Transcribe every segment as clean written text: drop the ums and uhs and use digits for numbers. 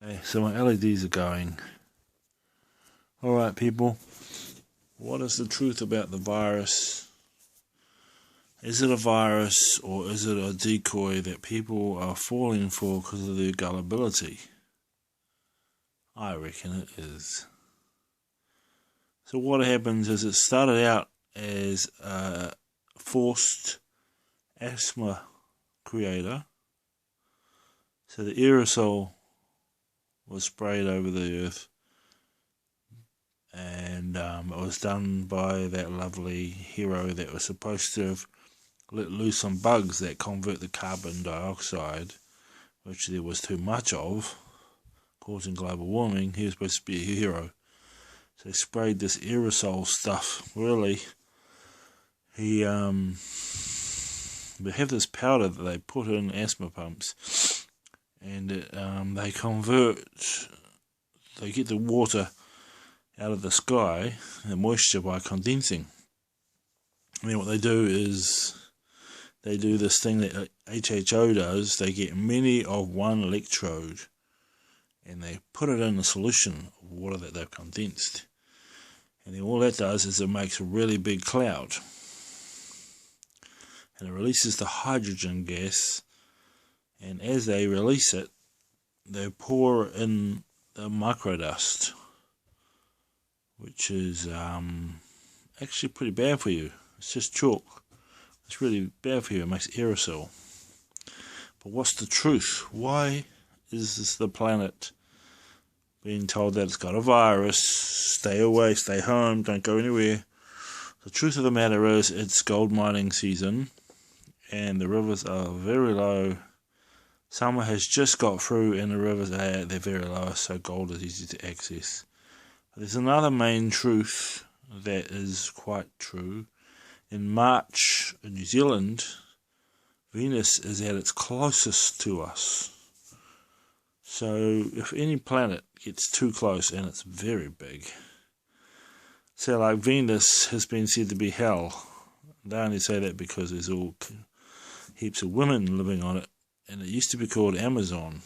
Okay, so my LEDs are going. Alright people, what is the truth about the virus? Is it a virus or is it a decoy that people are falling for because of their gullibility? I reckon it is. So what happens is it started out as a forced asthma creator. So the aerosol was sprayed over the earth, and it was done by that lovely hero that was supposed to have let loose some bugs that convert the carbon dioxide, which there was too much of, causing global warming. He was supposed to be a hero. So he sprayed this aerosol stuff. Really, they have this powder that they put in asthma pumps, and they get the water out of the sky, the moisture, by condensing. And then what they do is they do this thing that HHO does. They get many of one electrode and they put it in a solution of water that they've condensed. And then all that does is it makes a really big cloud. And it releases the hydrogen gas. And as they release it, they pour in the microdust, which is actually pretty bad for you. It's just chalk. It's really bad for you. It makes aerosol. But what's the truth? Why is the planet being told that it's got a virus? Stay away, stay home, don't go anywhere. The truth of the matter is it's gold mining season and the rivers are very low. Summer has just got through and the rivers they're very low, so gold is easy to access. But there's another main truth that is quite true. In March in New Zealand, Venus is at its closest to us. So if any planet gets too close, and it's very big, so like Venus has been said to be hell. They only say that because there's all heaps of women living on it, and it used to be called Amazon.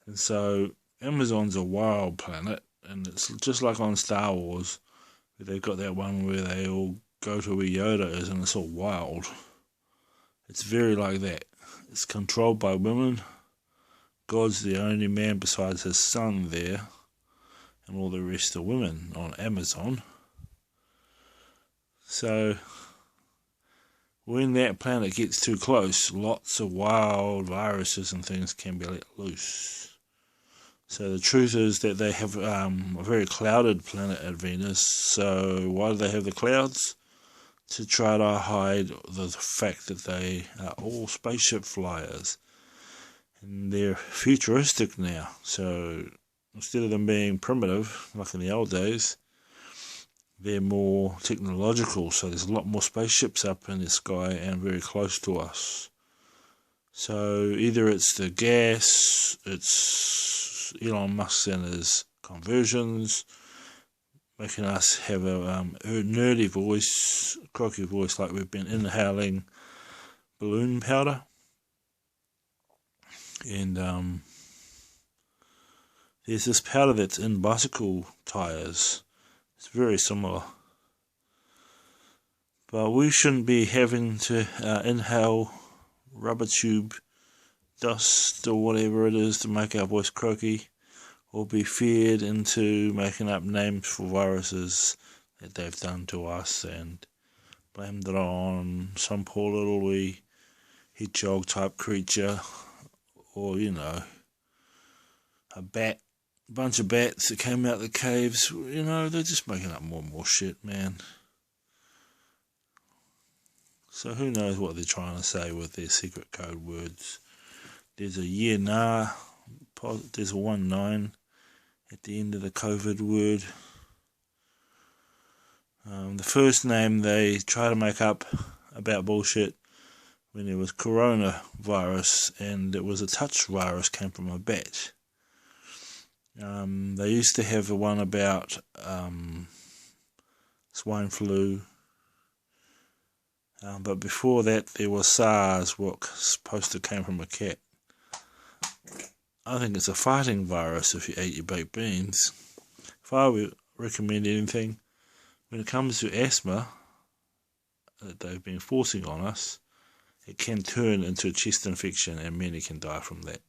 And so Amazon's a wild planet, and it's just like on Star Wars, where they've got that one where they all go to where Yoda is and it's all wild. It's very like that. It's controlled by women. God's the only man besides his son there, and all the rest are women on Amazon. So when that planet gets too close, lots of wild viruses and things can be let loose. So the truth is that they have a very clouded planet at Venus. So why do they have the clouds? To try to hide the fact that they are all spaceship flyers. And they're futuristic now. So instead of them being primitive, like in the old days, they're more technological. So there's a lot more spaceships up in the sky and very close to us. So either it's the gas, it's Elon Musk and his conversions, making us have a nerdy voice, croaky voice, like we've been inhaling balloon powder. And there's this powder that's in bicycle tires. It's very similar. But we shouldn't be having to inhale rubber tube dust or whatever it is to make our voice croaky, or be feared into making up names for viruses that they've done to us and blamed it on some poor little wee hedgehog type creature, or a bunch of bats that came out of the caves. They're just making up more and more shit, man. So who knows what they're trying to say with their secret code words. There's a yeah nah, there's a 1-9 at the end of the COVID word. The first name they try to make up about bullshit when there was coronavirus, and it was a touch virus, came from a bat. They used to have the one about swine flu, but before that there was SARS, what supposed to came from a cat. I think it's a fighting virus if you eat your baked beans. If I would recommend anything, when it comes to asthma that they've been forcing on us, it can turn into a chest infection and many can die from that.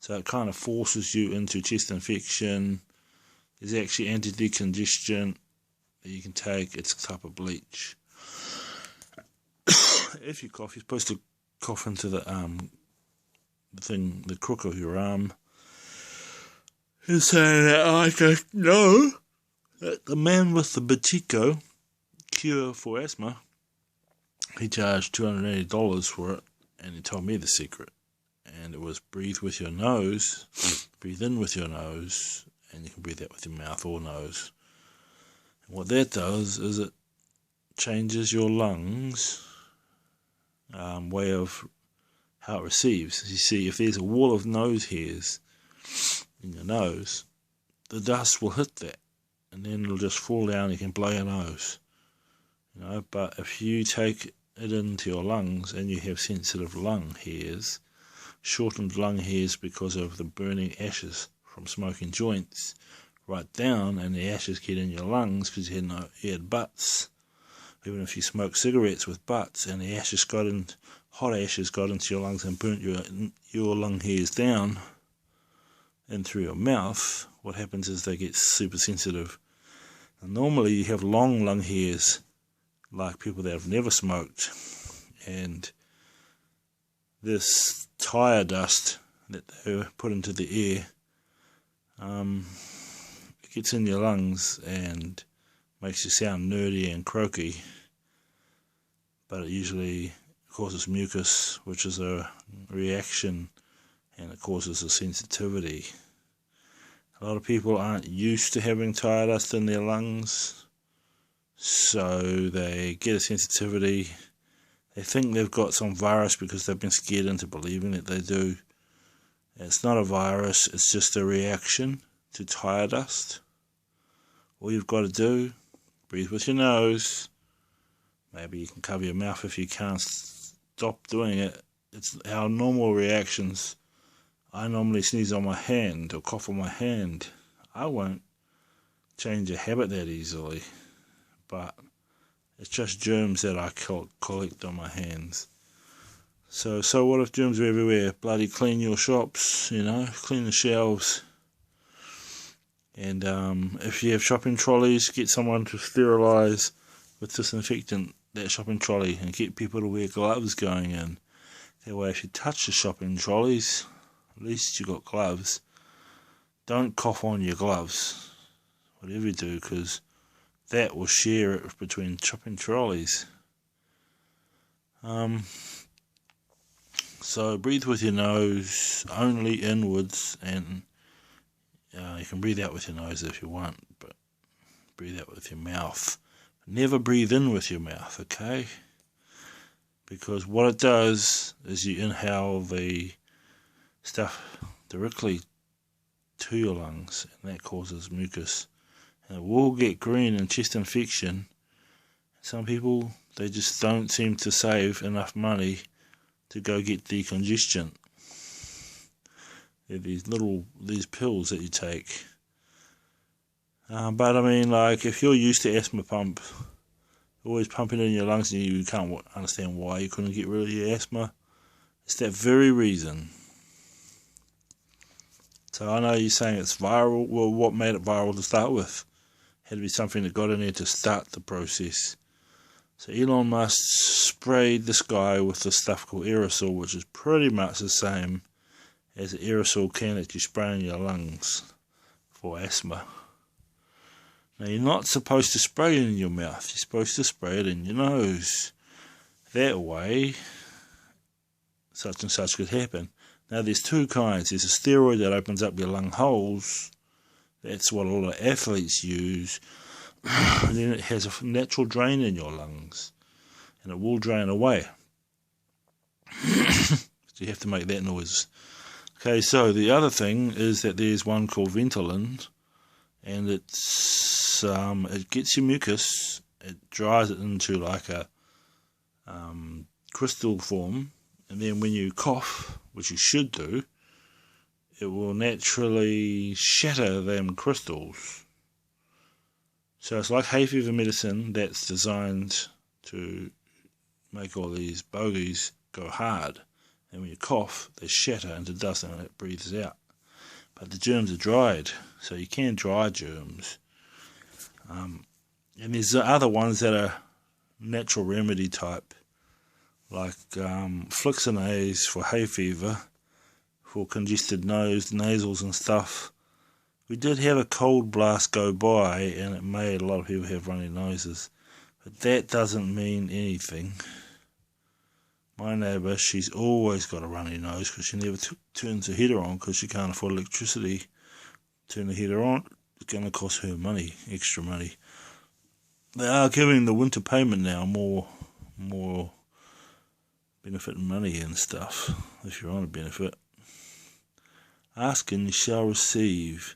So it kind of forces you into chest infection. There's actually anti-decongestant that you can take. It's a type of bleach. If you cough, you're supposed to cough into the crook of your arm. You're saying that I don't know that the man with the Batiko cure for asthma, he charged $280 for it, and he told me the secret. And it was breathe with your nose, breathe in with your nose, and you can breathe out with your mouth or nose. And what that does is it changes your lungs' way of how it receives. You see, if there's a wall of nose hairs in your nose, the dust will hit that, and then it'll just fall down and you can blow your nose. But if you take it into your lungs and you have sensitive lung hairs, shortened lung hairs because of the burning ashes from smoking joints, right down, and the ashes get in your lungs because you had butts. Even if you smoke cigarettes with butts and the ashes hot ashes got into your lungs and burnt your lung hairs down and through your mouth, what happens is they get super sensitive. And normally you have long lung hairs like people that have never smoked, and this tire dust that they put into the air, it gets in your lungs and makes you sound nerdy and croaky, but it usually causes mucus, which is a reaction, and it causes a sensitivity. A lot of people aren't used to having tire dust in their lungs, so they get a sensitivity. They think they've got some virus because they've been scared into believing that they do. It's not a virus, it's just a reaction to tire dust. All you've got to do, breathe with your nose. Maybe you can cover your mouth if you can't stop doing it. It's our normal reactions. I normally sneeze on my hand or cough on my hand. I won't change a habit that easily, but it's just germs that I collect on my hands. So what if germs are everywhere? Bloody clean your shops, clean the shelves. And if you have shopping trolleys, get someone to sterilise with disinfectant that shopping trolley and get people to wear gloves going in. That way if you touch the shopping trolleys, at least you got gloves. Don't cough on your gloves, whatever you do, because that will share it between shopping trolleys. So breathe with your nose, only inwards, and you can breathe out with your nose if you want, but breathe out with your mouth. Never breathe in with your mouth, okay? Because what it does is you inhale the stuff directly to your lungs, and that causes mucus. And it will get green and chest infection. Some people, they just don't seem to save enough money to go get decongestant. They're these pills that you take. But I mean, like, if you're used to asthma pump, always pumping in your lungs, and you can't understand why you couldn't get rid of your asthma, it's that very reason. So I know you're saying it's viral. Well, what made it viral to start with? Had to be something that got in there to start the process. So Elon Musk sprayed this guy with this stuff called aerosol, which is pretty much the same as an aerosol can that you spray in your lungs for asthma. Now, you're not supposed to spray it in your mouth. You're supposed to spray it in your nose. That way, such and such could happen. Now, there's two kinds. There's a steroid that opens up your lung holes. That's what a lot of athletes use. And then it has a natural drain in your lungs, and it will drain away. So you have to make that noise. Okay, so the other thing is that there's one called Ventolin, and it gets your mucus, it dries it into like a crystal form, and then when you cough, which you should do, it will naturally shatter them crystals. So it's like hay fever medicine that's designed to make all these bogies go hard. And when you cough, they shatter into dust and it breathes out. But the germs are dried, so you can dry germs. And there's other ones that are natural remedy type, like Flixinase for hay fever, for congested nose, nasals and stuff. We did have a cold blast go by and it made a lot of people have runny noses, but that doesn't mean anything. My neighbour, she's always got a runny nose because she never turns her heater on because she can't afford electricity. Turn the heater on, it's going to cost her money, extra money. They are giving the winter payment now more benefit money and stuff, if you're on a benefit. Ask and you shall receive.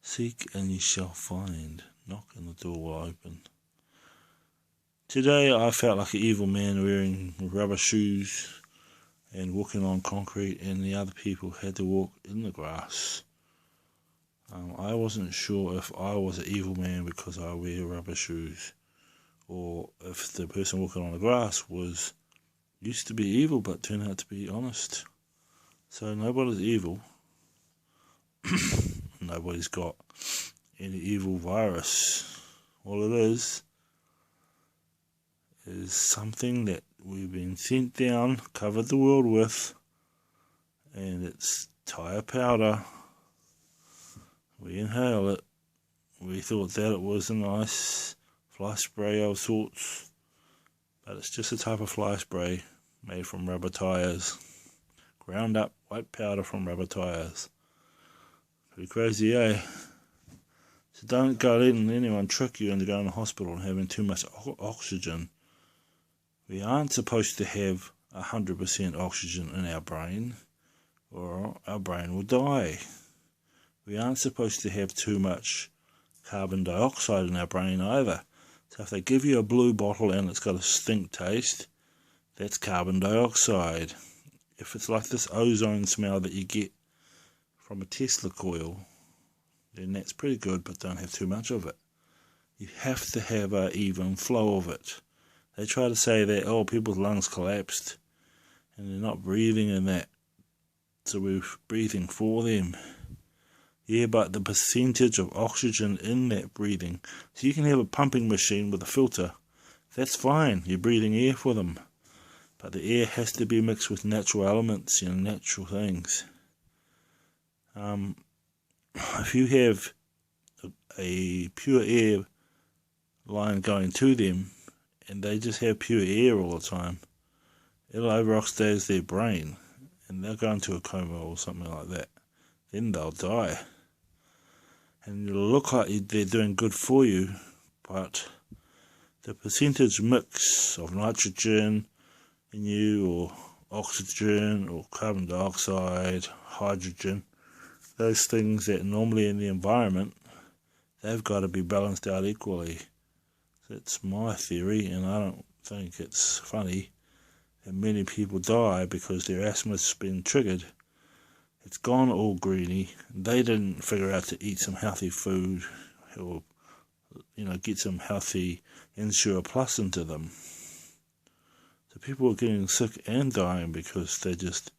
Seek and you shall find. Knock and the door will open. Today I felt like an evil man wearing rubber shoes and walking on concrete, and the other people had to walk in the grass. I wasn't sure if I was an evil man because I wear rubber shoes, or if the person walking on the grass used to be evil but turned out to be honest. So nobody's evil. Nobody's got any evil virus. All it is something that we've been sent down, covered the world with, and it's tire powder. We inhale it. We thought that it was a nice fly spray of sorts, but it's just a type of fly spray made from rubber tires. Ground up white powder from rubber tires. Pretty crazy, eh? So don't go letting anyone trick you into going to hospital and having too much oxygen. We aren't supposed to have 100% oxygen in our brain, or our brain will die. We aren't supposed to have too much carbon dioxide in our brain either. So if they give you a blue bottle and it's got a stink taste, that's carbon dioxide. If it's like this ozone smell that you get from a Tesla coil, then that's pretty good, but don't have too much of it. You have to have an even flow of it. They try to say that, people's lungs collapsed and they're not breathing in that, so we're breathing for them. Yeah, but the percentage of oxygen in that breathing, so you can have a pumping machine with a filter, that's fine, you're breathing air for them, but the air has to be mixed with natural elements, natural things. If you have a pure air line going to them, and they just have pure air all the time, it'll over-oxidize their brain, and they'll go into a coma or something like that. Then they'll die. And it'll look like they're doing good for you, but the percentage mix of nitrogen in you, or oxygen, or carbon dioxide, hydrogen, those things that normally in the environment, they've got to be balanced out equally. That's my theory, and I don't think it's funny that many people die because their asthma's been triggered. It's gone all greeny. They didn't figure out to eat some healthy food, or get some healthy Ensure Plus into them. So people are getting sick and dying because they just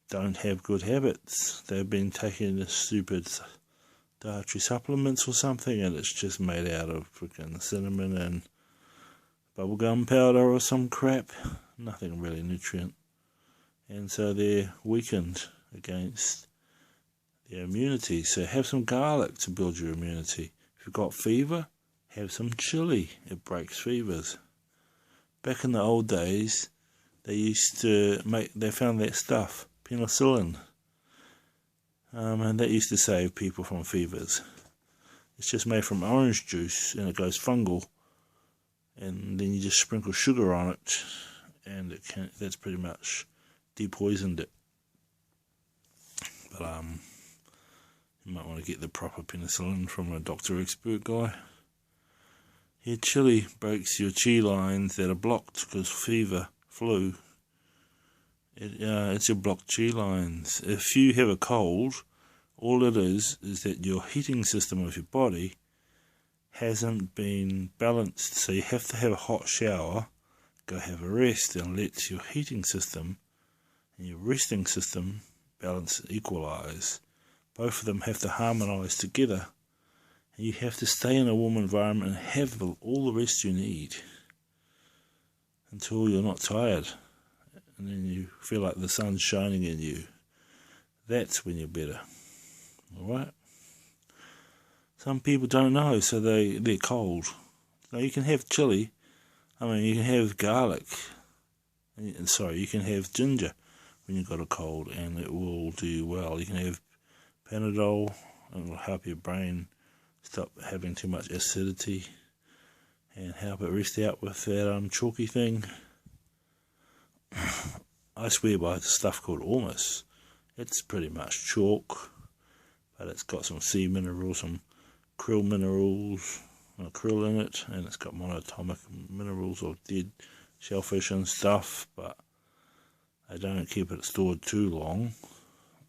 don't have good habits. They've been taking this stupid dietary supplements or something, and it's just made out of freaking cinnamon and bubblegum powder or some crap. Nothing really nutrient. And so they're weakened against their immunity. So have some garlic to build your immunity. If you've got fever, have some chili. It breaks fevers. Back in the old days, they found that stuff, penicillin. And that used to save people from fevers. It's just made from orange juice and it goes fungal. And then you just sprinkle sugar on it, and that's pretty much depoisoned it. But you might want to get the proper penicillin from a doctor expert guy. Yeah, chili breaks your chi lines that are blocked because flu. It's your blocked G lines. If you have a cold, all it is that your heating system of your body hasn't been balanced. So you have to have a hot shower, go have a rest, and let your heating system and your resting system balance, equalize. Both of them have to harmonize together. And you have to stay in a warm environment and have all the rest you need until you're not tired. And then you feel like the sun's shining in you. That's when you're better. Alright? Some people don't know, so they're cold. Now you can have chili. You can have garlic. You can have ginger when you've got a cold, and it will do you well. You can have Panadol, and it will help your brain stop having too much acidity and help it rest out with that chalky thing. I swear by stuff called Ormus. It's pretty much chalk, but it's got some sea minerals, some krill minerals, krill in it, and it's got monatomic minerals of dead shellfish and stuff, but I don't keep it stored too long,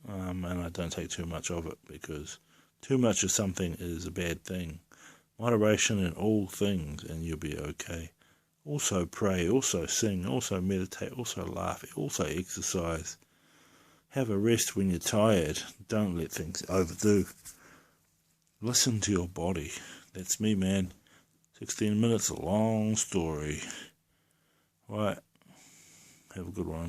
and I don't take too much of it, because too much of something is a bad thing. Moderation in all things, and you'll be okay. Also pray, also sing, also meditate, also laugh, also exercise. Have a rest when you're tired. Don't let things overdo. Listen to your body. That's me, man. 16 minutes, a long story. Right. Have a good one.